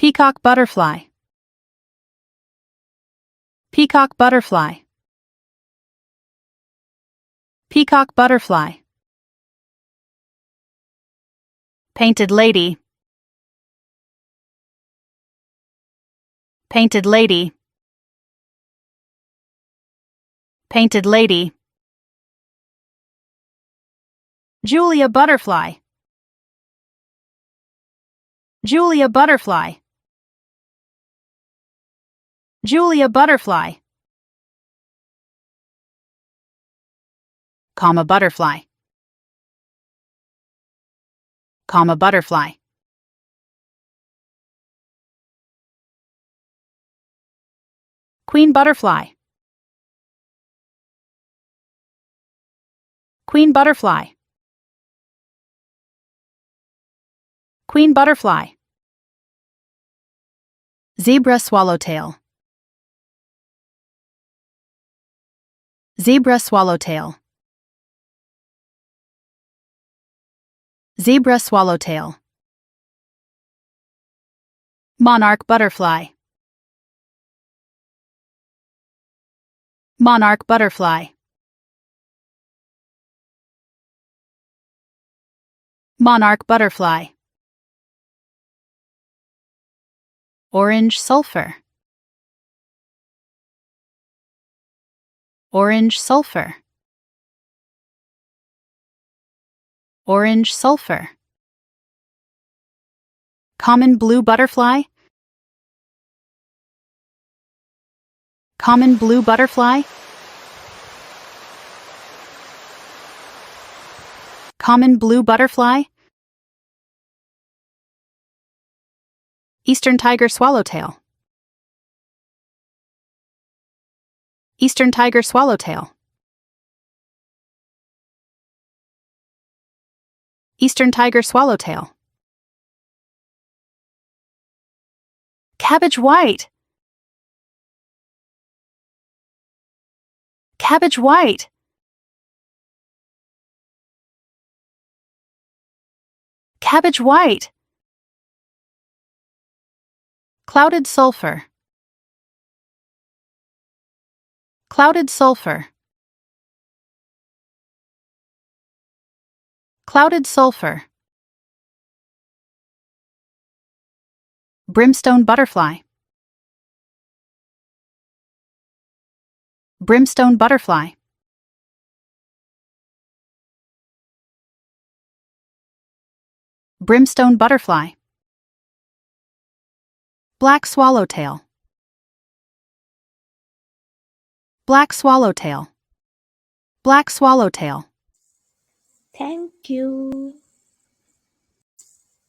Peacock butterfly. Peacock butterfly. Peacock butterfly. Painted lady. Painted lady. Painted lady. Julia butterfly. Julia butterfly. Julia butterfly. Comma butterfly. Comma butterfly. Queen butterfly. Queen butterfly. Queen butterfly. Zebra swallowtail. Zebra swallowtail. Zebra swallowtail. Monarch butterfly. Monarch butterfly. Monarch butterfly. Orange sulfur. Orange sulfur. Orange sulfur. Common blue butterfly. Common blue butterfly. Common blue butterfly. Eastern tiger swallowtail. Eastern tiger swallowtail. Eastern tiger swallowtail. Cabbage white. Cabbage white. Cabbage white. Clouded sulfur. Clouded sulfur. Clouded sulfur. Brimstone butterfly. Brimstone butterfly. Brimstone butterfly. Black swallowtail. Black swallowtail. Black swallowtail. Thank you.